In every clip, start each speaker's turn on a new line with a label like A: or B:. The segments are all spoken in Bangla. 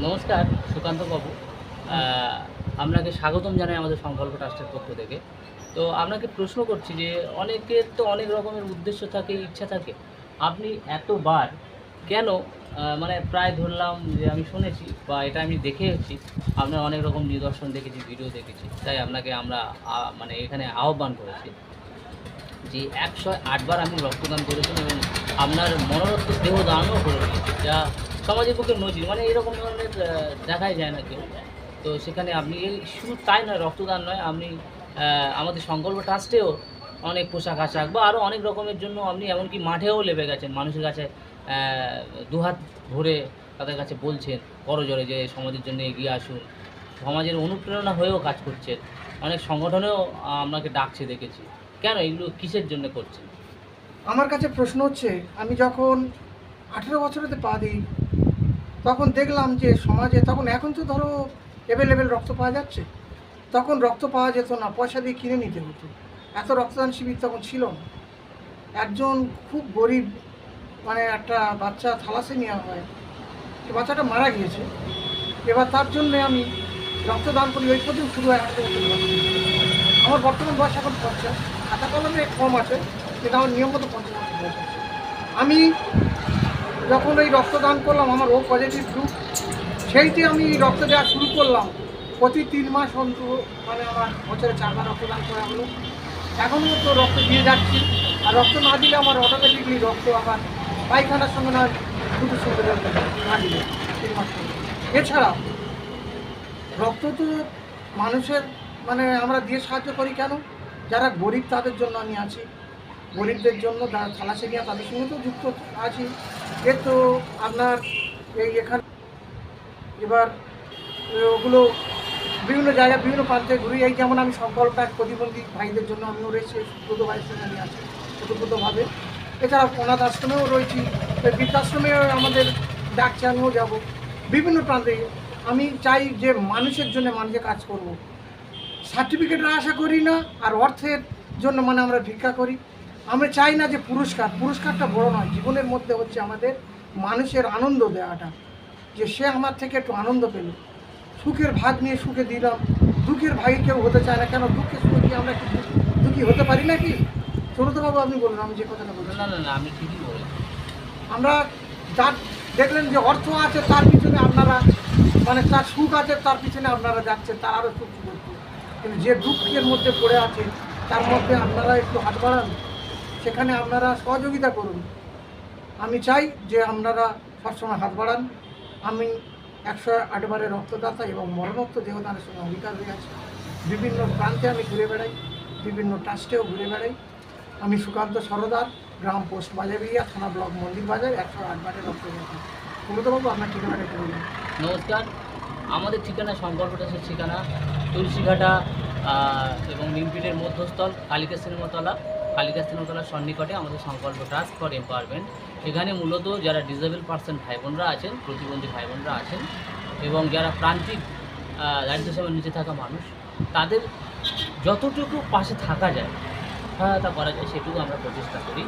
A: নমস্কার সুকান্ত বাবু। আপনাকে স্বাগতম জানাই আমাদের সংকল্প ট্রাস্টের পক্ষ থেকে। তো আপনাকে প্রশ্ন করছি যে অনেকের তো অনেক রকমের উদ্দেশ্য থাকে, ইচ্ছা থাকে। আপনি এতবার কেন মানে প্রায় ধরলাম যে আমি শুনেছি বা এটা আমি দেখেওছি, আপনার অনেক রকম নিদর্শন দেখেছি, ভিডিও দেখেছি। তাই আপনাকে আমরা মানে এখানে আহ্বান করেছি যে ১০৮ বার আপনি রক্তদান করেছেন এবং আপনার মরণোত্তর দেহদানও করে দিয়েছেন, যা সমাজের পক্ষে নজির। মানে এরকম ধরনের দেখাই যায় না কেউ। তো সেখানে আপনি এই শুধু তাই নয়, রক্তদান নয়, আপনি আমাদের সংকল্প ট্রাস্টেও অনেক পোশাক-আশাক বা আরও অনেক রকমের জন্য আপনি এমনকি মাঠেও নেমে গেছেন। মানুষের কাছে দুহাত ভরে তাদের কাছে বলছেন করজোড়ে যে সমাজের জন্য এগিয়ে আসুন। সমাজের অনুপ্রেরণা হয়েও কাজ করছেন। অনেক সংগঠনেও আপনাকে ডাকছে দেখেছি। কেন এগুলো কিসের জন্য করছেন?
B: আমার কাছে প্রশ্ন হচ্ছে, আমি যখন 18 বছরেতে পা দিই তখন দেখলাম যে সমাজে, তখন এখন তো ধরো অ্যাভেলেবেল রক্ত পাওয়া যাচ্ছে, তখন রক্ত পাওয়া যেত না, পয়সা দিয়ে কিনে নিতে হতো। এত রক্তদান শিবির তখন ছিল না। একজন খুব গরিব, মানে একটা বাচ্চা থ্যালাসেমিয়া হয়, সে বাচ্চাটা মারা গিয়েছে। এবার তার জন্যে আমি রক্তদান করি, ওই পর্যন্ত শুরু হয় 18 বছর বয়স। আমার বর্তমান বয়স এখন 50, খাতা কলমে কম আছে, কিন্তু আমার নিয়ম মতো 50 বছর বয়স আছে। আমি যখন এই রক্তদান করলাম, আমার ও পজিটিভ গ্রুপ, সেইটি আমি রক্ত দেওয়া শুরু করলাম। প্রতি 3 মাস অন্তর, মানে আমার বছরে 4 বার রক্তদান করা হলো। এখনও তো রক্ত দিয়ে যাচ্ছি। আর রক্ত না দিলে আমার অটোমেটিকলি রক্ত আমার পায়খানার সঙ্গে না দুটো সঙ্গে না দিলে 3 মাস পরে। এছাড়া রক্ত তো মানুষের, মানে আমরা দিয়ে সাহায্য করি কেন? যারা গরিব তাদের জন্য আমি আছি, গরিবদের জন্য, যারা থ্যালাসেমিয়া তাদের সঙ্গে তো যুক্ত আছি। এর তো আপনার এই এখানে এবার ওগুলো বিভিন্ন জায়গায় বিভিন্ন প্রান্তে ঘুরি। এই যেমন আমি সংকল্প প্রতিবন্ধী ভাইদের জন্য আমিও রয়েছে, সুব্রত ভাইয়ের সঙ্গে আমি আছি সুব্রতভাবে। এছাড়া অনাথ আশ্রমেও রয়েছি, বৃদ্ধাশ্রমেও আমাদের ডাকছে, আমিও যাব বিভিন্ন প্রান্তে। আমি চাই যে মানুষের জন্য মানুষের কাজ করব। সার্টিফিকেটের আশা করি না, আর অর্থের জন্য মানে আমরা ভিক্ষা করি। আমরা চাই না যে পুরস্কারটা বড় নয়, জীবনের মধ্যে হচ্ছে আমাদের মানুষের আনন্দ দেওয়াটা, যে সে আমার থেকে একটু আনন্দ পেল, সুখের ভাগ নিয়ে সুখে দিলাম। দুঃখের ভাগে কেউ হতে চায় না, কেন দুঃখের সুখে কি আমরা কি দুঃখী হতে পারি নাকি? ছোটবাবু আপনি বলুন, আমি যে কথাটা বলছি।
A: না, না, না, আপনি ঠিকই বলেছেন।
B: আমরা যার দেখলেন যে অর্থ আছে তার পিছনে আপনারা, মানে তার সুখ আছে তার পিছনে আপনারা যাচ্ছেন, তার আরও সুখ করতে। কিন্তু যে দুঃখের মধ্যে পড়ে আছে তার মধ্যে আপনারা একটু হাত বাড়ান, সেখানে আপনারা সহযোগিতা করুন। আমি চাই যে আপনারা সবসময় হাত বাড়ান। আমি 108 বারের রক্তদাতা এবং মরণোত্তর দেহদানের সঙ্গে অঙ্গীকার হয়ে আছি। বিভিন্ন প্রান্তে আমি ঘুরে বেড়াই, বিভিন্ন ট্রাস্টেও ঘুরে বেড়াই। আমি সুকান্ত সরদার, গ্রাম পোস্ট বাজারিয়া, থানা ব্লক মন্দির বাজার, 108 বারের রক্তদাতা। সুব্রতবাবু, আপনার ঠিকানাটা একটু বলুন।
A: নমস্কার। আমাদের ঠিকানা সংকল্প ট্রাস্টের ঠিকানা তুলসীঘাটা এবং নিমপিটের মধ্যস্থল কালিকা সিনেমাতলা। কালিকা সিনেমাতলার সন্নিকটে আমাদের সংকল্প ট্রাস্ট ফর এম্পাওয়ারমেন্ট। এখানে মূলত যারা ডিসেবল পার্সন ভাই বোনরা আছেন, প্রতিবন্ধী ভাই বোনরা আছেন এবং যারা প্রান্তিক দারিদ্র্য সীমার নিচে থাকা মানুষ, তাদের যতটুকু পাশে থাকা যায়, সহায়তা করা যায়, সেটুকু আমরা প্রচেষ্টা করি।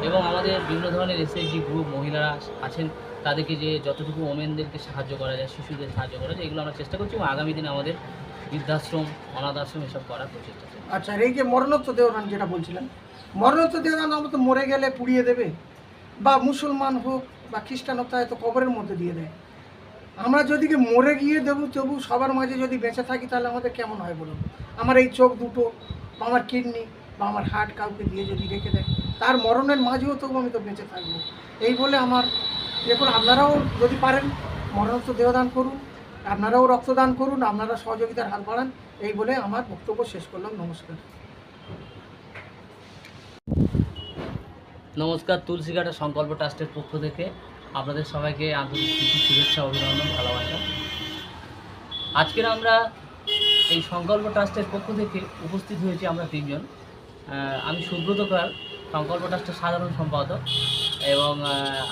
A: এবং আমাদের বিভিন্ন ধরনের এসএইচজি গ্রুপ মহিলারা আছেন, তাদেরকে যে যতটুকু ওমেনদেরকে সাহায্য করা যায়, শিশুদের সাহায্য করা যায়, এগুলো আমরা চেষ্টা করছি এবং আগামী দিনে আমাদের বৃদ্ধাশ্রম, অনাথ আশ্রম এসব করার প্রচেষ্টা চলছে।
B: আচ্ছা, আর এই যে মরণোত্তর দেহদান যেটা বলছিলেন, মরণোত্তর দেহদান আমরা তো মরে গেলে পুড়িয়ে দেবে, বা মুসলমান হোক বা খ্রিস্টান হোক, তাই তো কবরের মধ্যে দিয়ে দেয়। আমরা যদি মরে গিয়ে দেবো তবু সবার মাঝে যদি বেঁচে থাকি, তাহলে আমাদের কেমন হয় বলুন? আমার এই চোখ দুটো বা আমার কিডনি বা আমার হার্ট কাউকে দিয়ে যদি রেখে দেয়, তার মরণের মাঝেও তবু আমি তো বেঁচে থাকবো। এই বলে আমার, দেখুন আপনারাও যদি পারেন মরণোত্তর দেহদান করুন, আপনারাও রক্তদান করুন, আপনারা সহযোগিতার হাত বাড়ান। এই বলে আমার বক্তব্য শেষ করলাম। নমস্কার।
A: নমস্কার। তুলসীঘাটা সংকল্প ট্রাস্টের পক্ষ থেকে আপনাদের সবাইকে আন্তরিক প্রীতি, শুভেচ্ছা, অভিনন্দন, ভালোবাসা। আজকের আমরা এই সংকল্প ট্রাস্টের পক্ষ থেকে উপস্থিত হয়েছি আমরা তিনজন। আমি সুব্রত কর, সংকল্প ট্রাস্টের সাধারণ সম্পাদক, এবং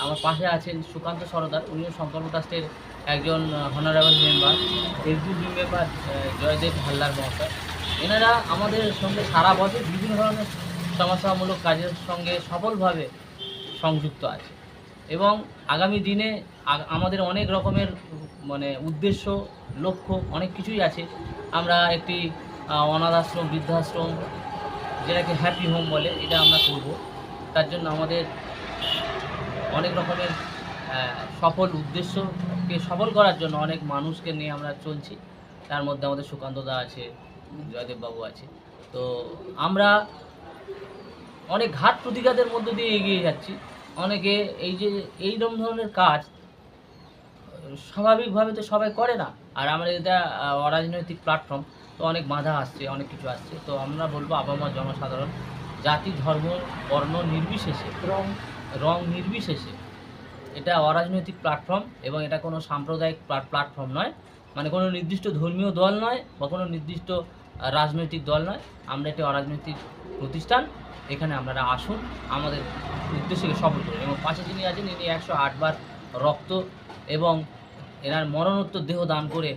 A: আমার পাশে আছেন সুকান্ত সরদার, উনিও সংকল্প ট্রাস্টের একজন honourable member, executive member Joydeb Haldar মহাশয়। এনারা আমাদের সঙ্গে সারা বছর বিভিন্ন ধরনের সমাজসেবামূলক কাজের সঙ্গে সফলভাবে সংযুক্ত আছে এবং আগামী দিনে আমাদের অনেক রকমের মানে উদ্দেশ্য, লক্ষ্য অনেক কিছুই আছে। আমরা একটি অনাথ আশ্রম, বৃদ্ধাশ্রম, যেটাকে হ্যাপি হোম বলে, এটা আমরা করব। তার জন্য আমাদের অনেক রকমের সফল উদ্দেশ্যকে সফল করার জন্য অনেক মানুষকে নিয়ে আমরা চলছি। তার মধ্যে আমাদের সুকান্ত দা আছে, জয়দেববাবু আছে। তো আমরা অনেক ঘাত প্রতিঘাতের মধ্য দিয়ে এগিয়ে যাচ্ছি। অনেকে এইরকম ধরনের কাজ স্বাভাবিকভাবে তো সবাই করে না। আর আমাদের এটা অরাজনৈতিক প্ল্যাটফর্ম, তো অনেক বাধা আসছে, অনেক কিছু আসছে। তো আমরা বলবো আপামর জনসাধারণ, জাতি, ধর্ম, বর্ণ নির্বিশেষে, রং নির্বিশেষে, এটা অরাজনৈতিক প্ল্যাটফর্ম এবং এটা কোনো সাম্প্রদায়িক প্ল্যাটফর্ম নয়, মানে কোনো নির্দিষ্ট ধর্মীয় দল নয় বা কোনো নির্দিষ্ট রাজনৈতিক দল নয়। আমরা একটি অরাজনৈতিক প্রতিষ্ঠান। এখানে আপনারা আসুন, আমাদের উদ্দেশ্যকে সফল করুন। এবং পাশে যিনি আছেন, ইনি 108 বার রক্ত এবং এনার মরণোত্তর দেহ দান করে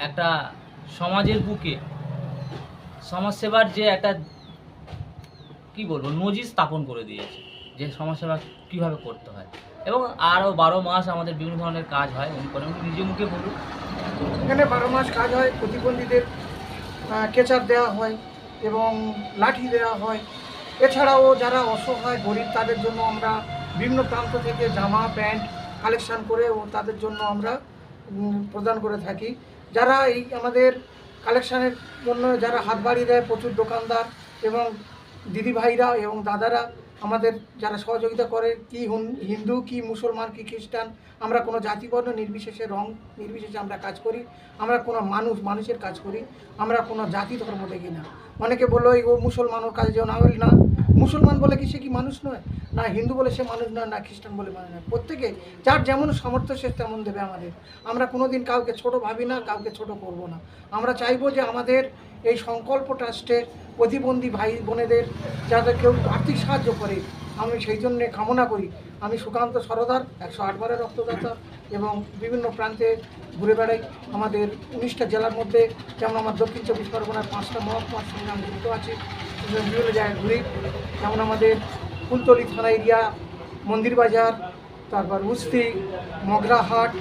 A: একটা সমাজের বুকে সমাজসেবার যে একটা কী বলবো নজির স্থাপন করে দিয়েছে, যে সমাজসেবা কীভাবে করতে হয়। এবং আরও 12 মাস আমাদের বিভিন্ন ধরনের কাজ হয়। উনি করেন, উনি নিজে মুখে বলুন।
B: এখানে 12 মাস কাজ হয়। প্রতিবন্ধীদের কেচার দেওয়া হয় এবং লাঠি দেওয়া হয়। এছাড়াও যারা অসহায় গরিব তাদের জন্য আমরা বিভিন্ন প্রান্ত থেকে জামা প্যান্ট কালেকশান করে ও তাদের জন্য আমরা প্রদান করে থাকি। যারা এই আমাদের কালেকশানের জন্য যারা হাত বাড়িয়ে দেয়, প্রচুর দোকানদার এবং দিদিভাইরা এবং দাদারা আমাদের যারা সহযোগিতা করে, কি হিন্দু, কি মুসলমান, কি খ্রিস্টান, আমরা কোনো জাতিবর্ণ নির্বিশেষে, রং নির্বিশেষে আমরা কাজ করি। আমরা কোনো মানুষের কাজ করি, আমরা কোনো জাতি ধর্ম দেখি না। অনেকে বললো ও মুসলমান, ওর কাজে যেও না, বলি না। মুসলমান বলে কি সে কি মানুষ নয়? না হিন্দু বলে সে মানুষ নয়, না খ্রিস্টান বলে মানুষ নয়। প্রত্যেকে যার যেমন সামর্থ্য সে তেমন দেবে আমাদের। আমরা কোনো দিন কাউকে ছোট ভাবি না, কাউকে ছোট করব না। আমরা চাইবো যে আমাদের এই সংকল্প ট্রাস্টের প্রতিবন্ধী ভাই বোনেদের যাদের কেউ আর্থিক সাহায্য করে, আমি সেই জন্যে কামনা করি। আমি সুকান্ত সরদার, 108 বারের রক্তদাতা এবং বিভিন্ন প্রান্তে ঘুরে বেড়াই। আমাদের 19টা জেলার মধ্যে, যেমন আমার দক্ষিণ 24 পরগনার 5টা মহকুমার সঙ্গে আমি যুক্ত আছি, বিভিন্ন জায়গায় ঘুরি। যেমন আমাদের ফুলতলি থানা এরিয়া, মন্দির বাজার, তারপর উস্তি, মগরাহাট,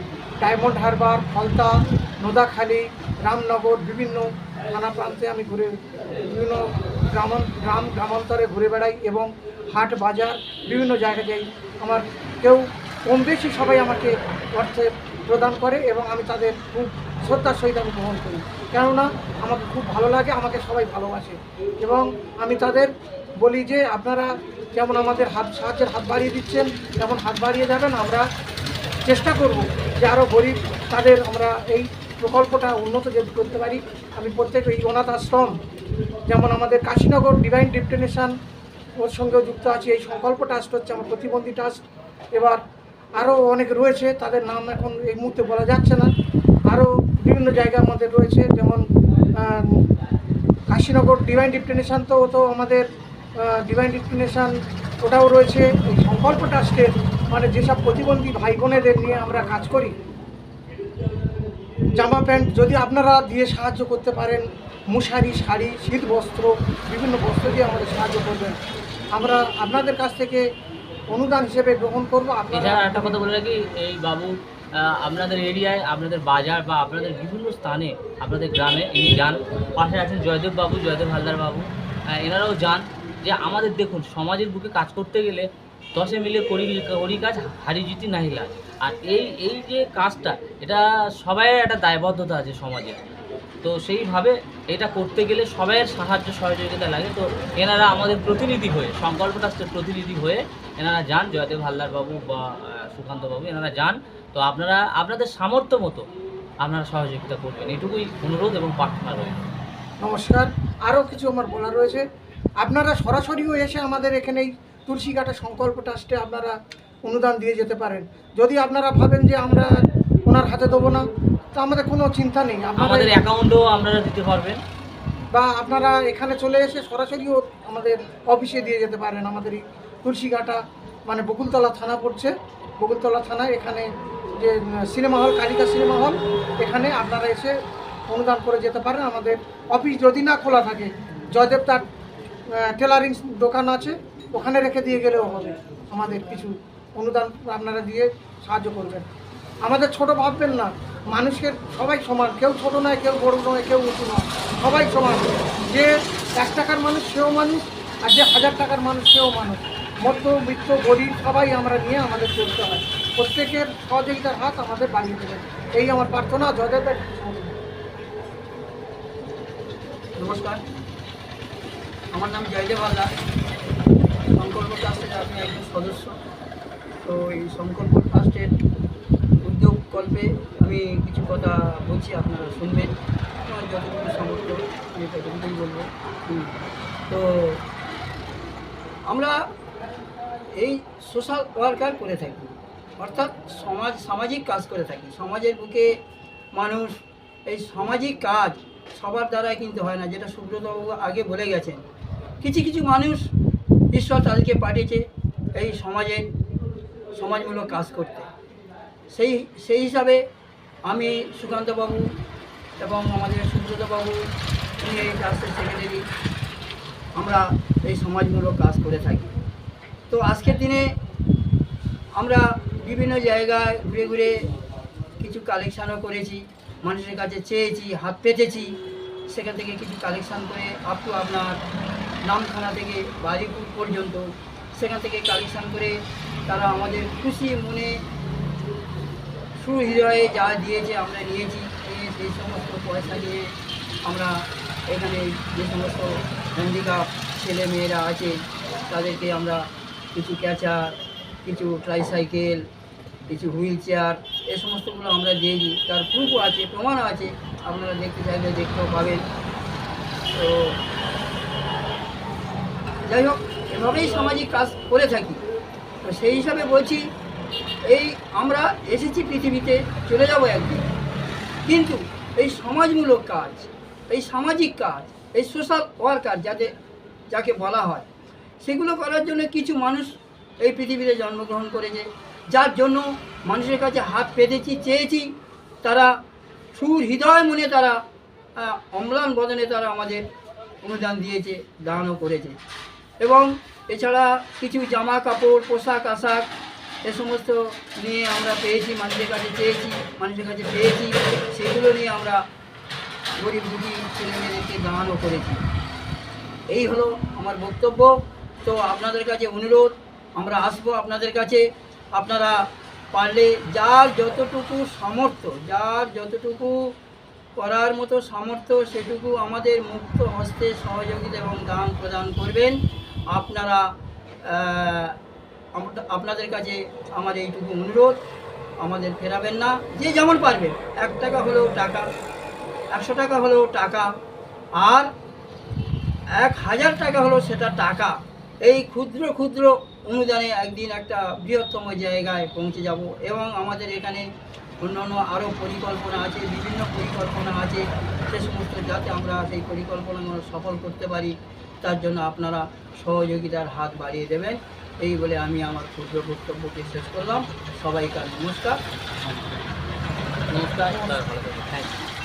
B: ডায়মন্ড হারবার, ফলতা, নোদাখালী, রামনগর, বিভিন্ন থানা প্রান্তে আমি ঘুরে বিভিন্ন গ্রামান্তরে ঘুরে বেড়াই এবং হাট বাজার বিভিন্ন জায়গায় যাই। আমার কেউ কম বেশি সবাই আমাকে অর্থে প্রদান করে এবং আমি তাদের খুব শ্রদ্ধার সহিত আমি গ্রহণ করি, কেননা আমাকে খুব ভালো লাগে, আমাকে সবাই ভালোবাসে। এবং আমি তাদের বলি যে আপনারা যেমন আমাদের সাহায্যের হাত বাড়িয়ে দিচ্ছেন, তেমন হাত বাড়িয়ে যাবেন। আমরা চেষ্টা করব যে আরও গরিব তাদের আমরা এই প্রকল্পটা উন্নত যদি করতে পারি। আমি প্রত্যেক এই অনাথ আশ্রম, যেমন আমাদের কাশীনগর ডিভাইন ডেস্টিনেশন, ওর সঙ্গেও যুক্ত আছি। এই সংকল্প ট্রাস্ট হচ্ছে আমার প্রতিবন্ধী ট্রাস্ট। এবার আরও অনেক রয়েছে, তাদের নাম এখন এই মুহূর্তে বলা যাচ্ছে না। আরও বিভিন্ন জায়গা আমাদের রয়েছে, যেমন কাশীনগর ডিভাইন ডেস্টিনেশন, তো আমাদের ডিভাইন ডেস্টিনেশন ওটাও রয়েছে। এই সংকল্প ট্রাস্টের মানে যেসব প্রতিবন্ধী ভাই বোনেদের নিয়ে আমরা কাজ করি, জামা প্যান্ট যদি আপনারা দিয়ে সাহায্য করতে পারেন, মশারি, শাড়ি, শীত বস্ত্র, বিভিন্ন বস্ত্র দিয়ে আমাদের সাহায্য করবেন, আমরা আপনাদের কাছ থেকে অনুদান হিসেবে গ্রহণ করবো।
A: এছাড়া একটা কথা বলে রাখি, এই বাবু আপনাদের এরিয়ায়, আপনাদের বাজার বা আপনাদের বিভিন্ন স্থানে, আপনাদের গ্রামে ইনি যান। পাশে আছেন জয়দেব হালদার বাবু, এনারাও যান। যে আমাদের দেখুন, সমাজের বুকে কাজ করতে গেলে 10 মিলে করি কাজ, হারি জিতি নাহি লাজ। আর এই যে কাজটা, এটা সবাই একটা দায়বদ্ধতা আছে সমাজের। তো সেইভাবে এটা করতে গেলে সবাইয়ের সাহায্য সহযোগিতা লাগে। তো এনারা আমাদের প্রতিনিধি হয়ে, সংকল্প ট্রাস্টের প্রতিনিধি হয়ে এনারা যান, জয়দেব হালদার বাবু বা সুকান্ত বাবু, এনারা যান। তো আপনারা আপনাদের সামর্থ্য মতো আপনারা সহযোগিতা করবেন, এটুকুই অনুরোধ এবং প্রার্থনা রয়েছে।
B: নমস্কার। আরও কিছু আমার বলার রয়েছে। আপনারা সরাসরিও এসে আমাদের এখানেই তুলসীঘাটা সংকল্প ট্রাস্টে আপনারা অনুদান দিয়ে যেতে পারেন। যদি আপনারা ভাবেন যে আমরা ওনার হাতে দেবো না, তো আমাদের কোনো চিন্তা নেই,
A: আমাদের অ্যাকাউন্টেও আপনারা দিতে পারবেন,
B: বা আপনারা এখানে চলে এসে সরাসরিও আমাদের অফিসে দিয়ে যেতে পারেন। আমাদের এই তুলসীঘাটা মানে বকুলতলা থানা পড়ছে, বকুলতলা থানায় এখানে যে cinema hall, Kalika cinema hall, এখানে আপনারা এসে অনুদান করে যেতে পারেন। আমাদের অফিস যদি না খোলা থাকে, জয়দেব তার টেলারিং দোকান আছে, ওখানে রেখে দিয়ে গেলেও হবে। আমাদের কিছু অনুদান আপনারা দিয়ে সাহায্য করবেন। আমাদের ছোট ভাববেন না, মানুষের সবাই সমান, কেউ ছোট নয়, কেউ বড় নয়, কেউ উঁচু নয়, সবাই সমান। যে 1 টাকার মানুষ সেও মানুষ, আর যে 1000 টাকার মানুষ সেও মানুষ। মধ্যবিত্ত গরিব সবাই আমরা নিয়ে আমাদের চলতে হয়। প্রত্যেকের সহযোগিতার হাত আমাদের বাড়িয়ে দেবেন, এই আমার প্রার্থনা। জয়দেব।
C: নমস্কার, আমার নাম জয়দেব হালদার। সংকল্প ট্রাস্টের আমি একজন সদস্য। তো এই সংকল্প ট্রাস্টের উদ্যোগ কল্পে আমি কিছু কথা বলছি, আপনারা শুনবেন। আমার যতটুকু সামর্থ্য আমি ততটুকুই বলবো। তো আমরা এই সোশ্যাল ওয়ার্কার করে থাকি, অর্থাৎ সামাজিক কাজ করে থাকি। সমাজের বুকে মানুষ, এই সামাজিক কাজ সবার দ্বারাই কিন্তু হয় না, যেটা সুব্রতবাবু আগে বলে গেছেন। কিছু কিছু মানুষ ঈশ্বর তাদেরকে পাঠিয়েছে এই সমাজমূলক কাজ করতে। সেই হিসাবে আমি সুকান্তবাবু এবং আমাদের সুব্রতবাবু, উনি এই ট্রাস্টের সেক্রেটারি, আমরা এই সমাজমূলক কাজ করে থাকি। তো আজকের দিনে আমরা বিভিন্ন জায়গায় ঘুরে ঘুরে কিছু কালেকশানও করেছি, মানুষের কাছে চেয়েছি, হাত পেতেছি। সেখান থেকে কিছু কালেকশান করে আপ টু আপনার নামখানা থেকে বাজিপুর পর্যন্ত সেখান থেকে কালেকশান করে তারা আমাদের খুশি মনে সুহৃদয়ে যা দিয়েছে আমরা নিয়েছি। নিয়ে সেই সমস্ত পয়সা নিয়ে আমরা এখানে যে সমস্ত হ্যান্ডিক্যাপ ছেলে মেয়েরা আছে তাদেরকে আমরা কিছু ক্যাচার, কিছু ট্রাইসাইকেল, কিছু হুইল চেয়ার, এ সমস্তগুলো আমরা দিয়েছি। তার প্রুফও আছে, প্রমাণও আছে, আপনারা দেখতে চাইলে দেখতেও পাবেন। তো যাই হোক, এভাবেই সামাজিক কাজ করে থাকি। তো সেই হিসাবে বলছি, এই আমরা এসেছি পৃথিবীতে, চলে যাব একদিন, কিন্তু এই সমাজমূলক কাজ, এই সামাজিক কাজ, এই সোশ্যাল ওয়ার্কার যাকে বলা হয়, সেগুলো করার জন্য কিছু মানুষ এই পৃথিবীতে জন্মগ্রহণ করেছে, যার জন্য মানুষের কাছে হাত পেতেছি, চেয়েছি। তারা সুহৃদয় মনে, তারা অম্লান বদনে তারা আমাদের অনুদান দিয়েছে, দানও করেছে। এবং এছাড়া কিছু জামা কাপড়, পোশাক আশাক, এ সমস্ত নিয়ে আমরা পেয়েছি, মানুষের কাছে চেয়েছি, মানুষের কাছে পেয়েছি। সেগুলো নিয়ে আমরা গরিব দুঃখী ছেলেমেয়েদেরকে দানও করেছি। এই হলো আমার বক্তব্য। তো আপনাদের কাছে অনুরোধ, আমরা আসবো আপনাদের কাছে। আপনারা পারলে যার যতটুকু সামর্থ্য, যার যতটুকু করার মতো সামর্থ্য, সেটুকু আমাদের মুক্ত হস্তে সহযোগিতা এবং দান প্রদান করবেন। আপনারা আপনাদের কাছে আমার এইটুকু অনুরোধ, আমাদের ফেরাবেন না। যে যেমন পারবেন, 1 টাকা হলেও টাকা, 100 টাকা হলেও টাকা, আর 1000 টাকা হলেও সেটা টাকা। এই ক্ষুদ্র ক্ষুদ্র অনুদানে একদিন একটা বৃহত্তম জায়গায় পৌঁছে যাব। এবং আমাদের এখানে অন্যান্য আরও পরিকল্পনা আছে, বিভিন্ন পরিকল্পনা আছে, সে সমস্ত যাতে আমরা সেই পরিকল্পনাগুলো সফল করতে পারি, তার জন্য আপনারা সহযোগিতার হাত বাড়িয়ে দেবেন। এই বলে আমি আমার ক্ষুদ্র বক্তব্যকে শেষ করলাম। সবাইকার নমস্কার।
A: নমস্কার, ভালো থাকবেন। Thank you.